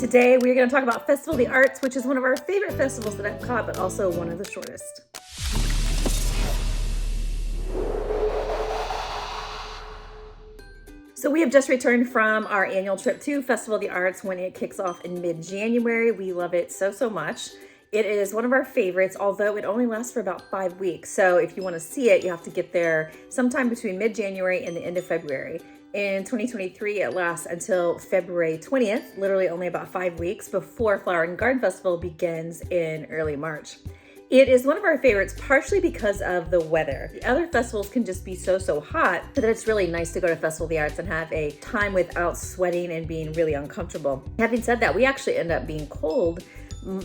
Today we're going to talk about Festival of the Arts, which is one of our favorite festivals at Epcot, but also one of the shortest. So we have just returned from our annual trip to Festival of the Arts when it kicks off in mid-January. We love it so much. It is one of our favorites, although it only lasts for about 5 weeks. So if you want to see it, you have to get there sometime between mid-January and the end of February. In 2023, it lasts until February 20th, literally only about 5 weeks before Flower and Garden Festival begins in early March. It is one of our favorites, partially because of the weather. The other festivals can just be so hot that it's really nice to go to Festival of the Arts and have a time without sweating and being really uncomfortable. Having said that, we actually end up being cold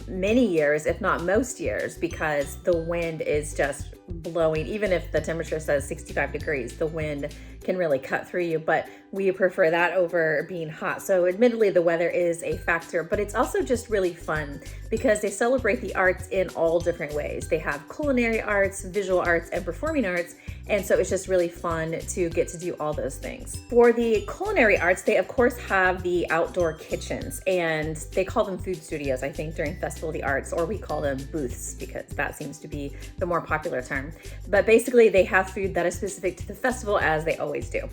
many years, if not most years, because the wind is just blowing. Even if the temperature says 65 degrees, the wind can really cut through you, but we prefer that over being hot. So admittedly, the weather is a factor, but it's also just really fun because they celebrate the arts in all different ways. They have culinary arts, visual arts, and performing arts. And so it's just really fun to get to do all those things. For the culinary arts, they of course have the outdoor kitchens, and they call them food studios, I think, during Festival of the Arts, or we call them booths because that seems to be the more popular term. But basically they have food that is specific to the festival, as they always do.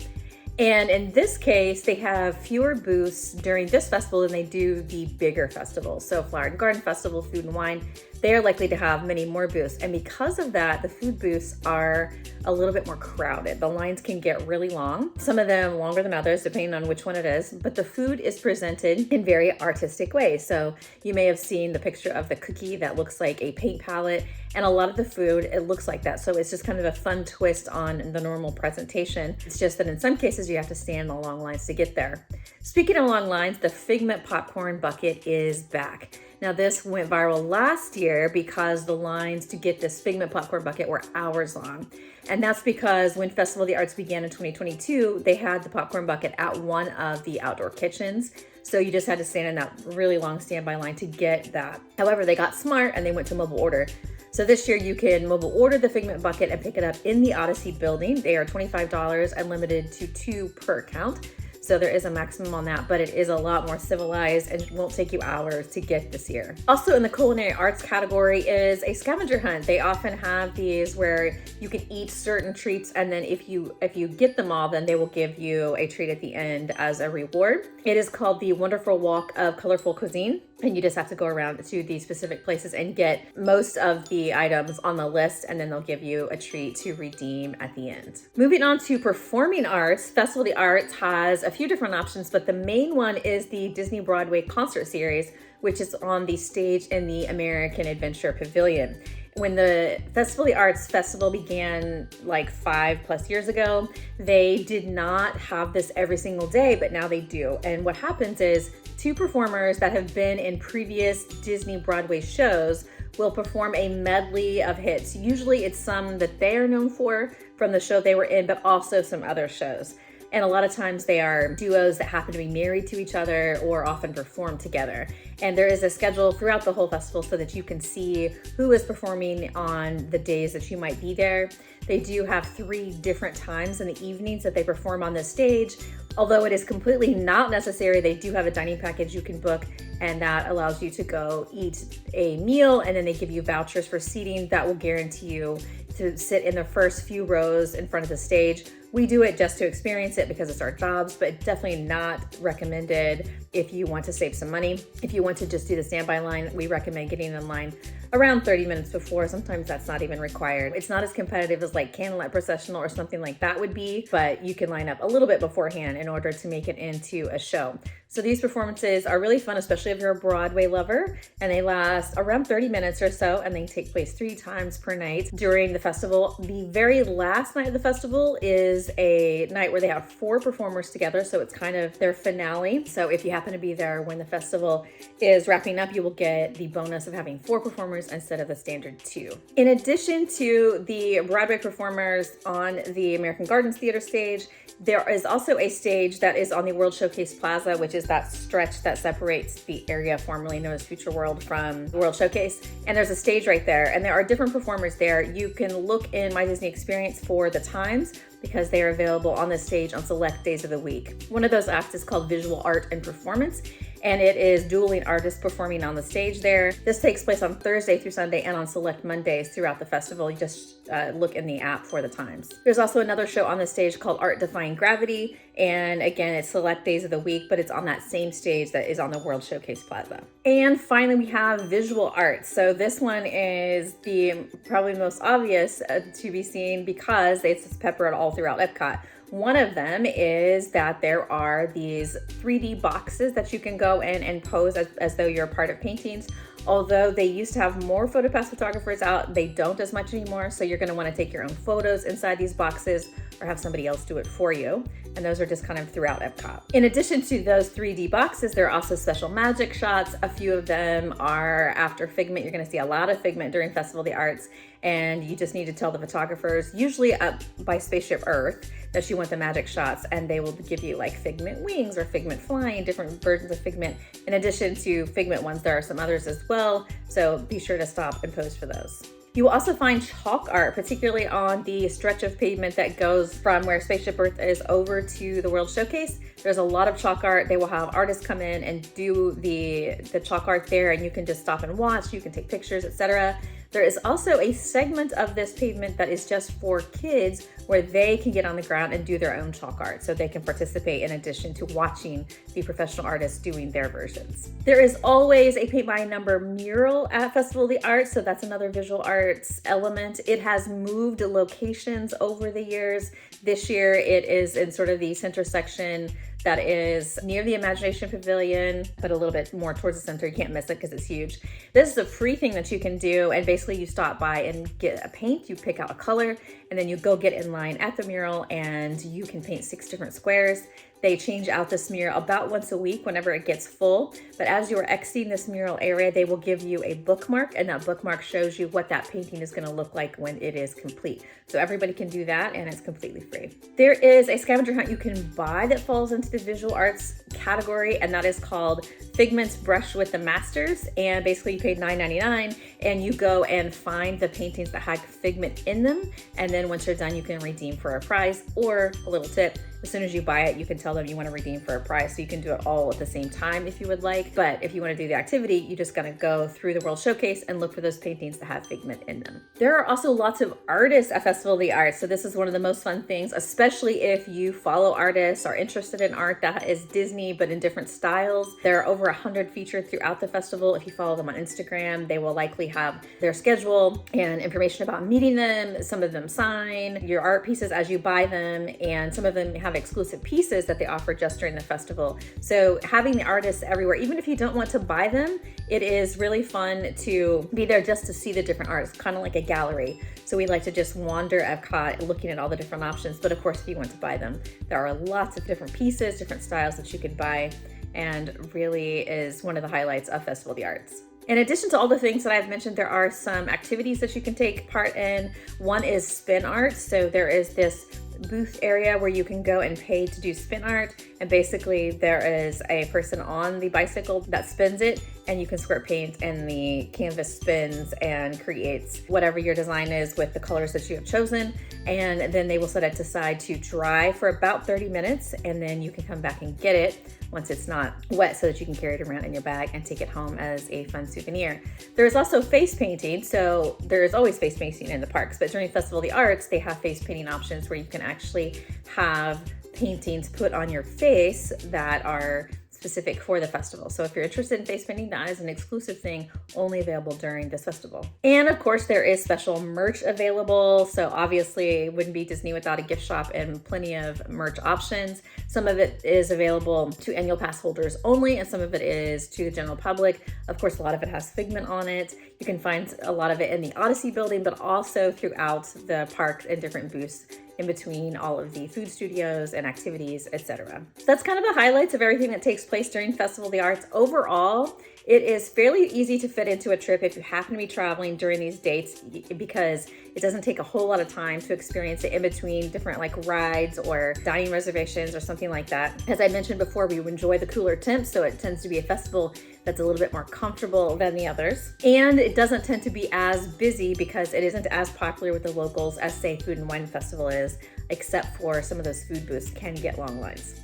And in this case, they have fewer booths during this festival than they do the bigger festivals. So Flower and Garden Festival, Food and Wine, they are likely to have many more booths. And because of that, the food booths are a little bit more crowded. The lines can get really long, some of them longer than others, depending on which one it is. But the food is presented in very artistic ways. So you may have seen the picture of the cookie that looks like a paint palette. And a lot of the food, it looks like that. So it's just kind of a fun twist on the normal presentation. It's just that in some cases you have to stand in long lines to get there. Speaking of long lines, the Figment popcorn bucket is back. Now this went viral last year because the lines to get this Figment popcorn bucket were hours long. And that's because when Festival of the Arts began in 2022, they had the popcorn bucket at one of the outdoor kitchens. So you just had to stand in that really long standby line to get that. However, they got smart and they went to mobile order. So this year you can mobile order the Figment bucket and pick it up in the Odyssey building. They are $25 and limited to 2 per account. So there is a maximum on that, but it is a lot more civilized and won't take you hours to get this year. Also in the culinary arts category is a scavenger hunt. They often have these where you can eat certain treats, and then if you get them all, then they will give you a treat at the end as a reward. It is called the Wonderful Walk of Colorful Cuisine. And you just have to go around to these specific places and get most of the items on the list, and then they'll give you a treat to redeem at the end. Moving on to performing arts, Festival of the Arts has a few different options, but the main one is the Disney Broadway concert series, which is on the stage in the American Adventure Pavilion. When the Festival of the Arts Festival began like 5+ years ago, they did not have this every single day, but now they do. And what happens is 2 performers that have been in previous Disney Broadway shows will perform a medley of hits. Usually it's some that they are known for from the show they were in, but also some other shows. And a lot of times they are duos that happen to be married to each other or often perform together. And there is a schedule throughout the whole festival so that you can see who is performing on the days that you might be there. They do have 3 different times in the evenings that they perform on the stage. Although it is completely not necessary, they do have a dining package you can book, and that allows you to go eat a meal, and then they give you vouchers for seating that will guarantee you to sit in the first few rows in front of the stage. We do it just to experience it because it's our jobs, but definitely not recommended if you want to save some money. If you want to just do the standby line, we recommend getting in line around 30 minutes before. Sometimes that's not even required. It's not as competitive as like Candlelight Processional or something like that would be, but you can line up a little bit beforehand in order to make it into a show. So these performances are really fun, especially if you're a Broadway lover, and they last around 30 minutes or so, and they take place 3 times per night during the festival. The very last night of the festival is a night where they have 4 performers together, so it's kind of their finale. So if you happen to be there when the festival is wrapping up, you will get the bonus of having 4 performers instead of the standard 2. In addition to the Broadway performers on the American Gardens Theater stage, there is also a stage that is on the World Showcase Plaza, which is that stretch that separates the area formerly known as Future World from the World Showcase. And there's a stage right there, and there are different performers there. You can look in My Disney Experience for the times because they are available on the stage on select days of the week. One of those acts is called Visual Art and Performance, and it is dueling artists performing on the stage there. This takes place on Thursday through Sunday and on select Mondays throughout the festival. You just look in the app for the times. There's also another show on the stage called Art Defying Gravity, and again, it's select days of the week, but it's on that same stage that is on the World Showcase Plaza. And finally, we have visual arts. So this one is the probably most obvious to be seen because it's peppered all throughout Epcot. One of them is that there are these 3D boxes that you can go in and pose as though you're a part of paintings. Although they used to have more PhotoPass photographers out, they don't as much anymore. So you're gonna wanna take your own photos inside these boxes or have somebody else do it for you. And those are just kind of throughout Epcot. In addition to those 3D boxes, there are also special magic shots. A few of them are after Figment. You're gonna see a lot of Figment during Festival of the Arts, and you just need to tell the photographers, usually up by Spaceship Earth, that you want the magic shots, and they will give you like Figment wings or Figment flying, different versions of Figment. In addition to Figment ones, there are some others as well, so be sure to stop and pose for those. You will also find chalk art, particularly on the stretch of pavement that goes from where Spaceship Earth is over to the World Showcase. There's a lot of chalk art. They will have artists come in and do the chalk art there, and you can just stop and watch. You can take pictures, etc. There is also a segment of this pavement that is just for kids where they can get on the ground and do their own chalk art, so they can participate in addition to watching the professional artists doing their versions. There is always a paint by number mural at Festival of the Arts, so that's another visual arts element. It has moved locations over the years. This year it is in sort of the center section that is near the Imagination Pavilion, but a little bit more towards the center. You can't miss it because it's huge. This is a free thing that you can do, and basically you stop by and get a paint, you pick out a color, and then you go get in line at the mural, and you can paint 6 different squares. They change out this mural about once a week whenever it gets full. But as you are exiting this mural area, they will give you a bookmark, and that bookmark shows you what that painting is going to look like when it is complete. So everybody can do that, and it's completely free. There is a scavenger hunt you can buy that falls into the visual arts category, and that is called Figment's Brush with the Masters. And basically you pay $9.99 and you go and find the paintings that had Figment in them. And then once you're done, you can redeem for a prize, or a little tip. As soon as you buy it, you can tell them you want to redeem for a prize. So you can do it all at the same time if you would like. But if you want to do the activity, you just got to go through the World Showcase and look for those paintings that have Figment in them. There are also lots of artists at Festival of the Arts. So this is one of the most fun things, especially if you follow artists, are interested in art that is Disney, but in different styles. There are over 100 featured throughout the festival. If you follow them on Instagram, they will likely have their schedule and information about meeting them. Some of them sign your art pieces as you buy them, and some of them have exclusive pieces that they offer just during the festival. So having the artists everywhere, even if you don't want to buy them, it is really fun to be there just to see the different artists, kind of like a gallery. So we like to just wander Epcot looking at all the different options. But of course, if you want to buy them, there are lots of different pieces, different styles that you could buy, and really is one of the highlights of Festival of the Arts. In addition to all the things that I've mentioned, there are some activities that you can take part in. One is spin art. So there is this booth area where you can go and pay to do spin art, and basically there is a person on the bicycle that spins it, and you can squirt paint and the canvas spins and creates whatever your design is with the colors that you have chosen. And then they will set it aside to dry for about 30 minutes, and then you can come back and get it once it's not wet, so that you can carry it around in your bag and take it home as a fun souvenir. There's also face painting. So there's always face painting in the parks, but during Festival of the Arts, they have face painting options where you can actually have paintings put on your face that are specific for the festival. So if you're interested in face painting, that is an exclusive thing only available during this festival. And of course, there is special merch available. So obviously it wouldn't be Disney without a gift shop and plenty of merch options. Some of it is available to annual pass holders only, and some of it is to the general public. Of course, a lot of it has Figment on it. You can find a lot of it in the Odyssey building, but also throughout the park in different booths in between all of the food studios and activities, etc. So that's kind of the highlights of everything that takes place during Festival of the Arts. Overall, it is fairly easy to fit into a trip if you happen to be traveling during these dates, because it doesn't take a whole lot of time to experience it in between different like rides or dining reservations or something like that. As I mentioned before, we enjoy the cooler temps, so it tends to be a festival that's a little bit more comfortable than the others. And it doesn't tend to be as busy because it isn't as popular with the locals as, say, Food and Wine Festival is, except for some of those food booths can get long lines.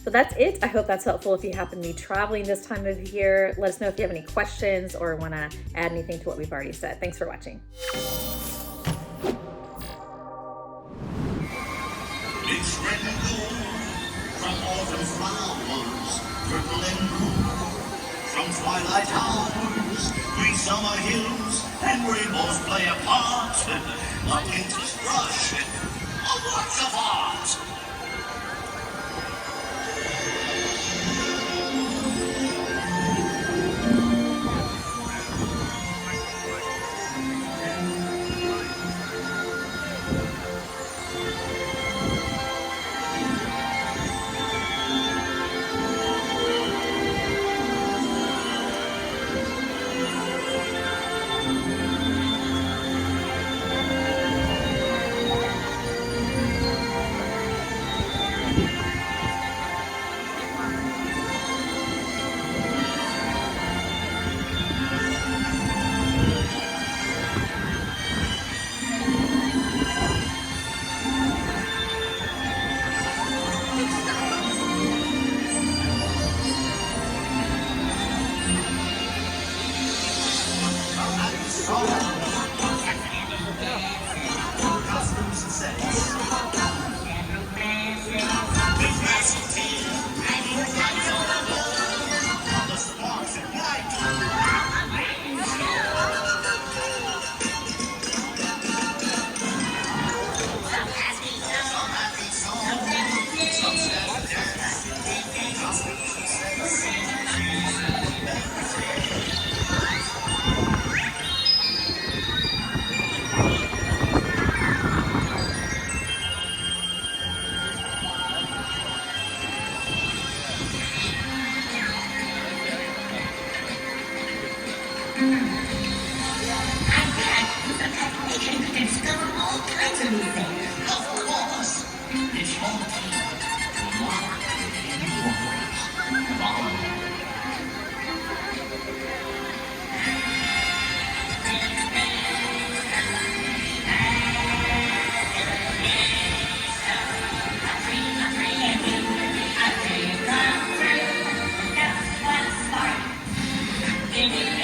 So that's it. I hope that's helpful if you happen to be traveling this time of year. Let us know if you have any questions or want to add anything to what we've already said. Thanks for watching. It's red and blue from autumn flowers, purple and blue from twilight hours. Green summer hills and rainbows play a part. A painter's brush, a work of art. Costumes and sets. With massive tears and your lights on the wall. The sparks ignite. Some happy song. Some sad dance. Costumes and sets. Thank you.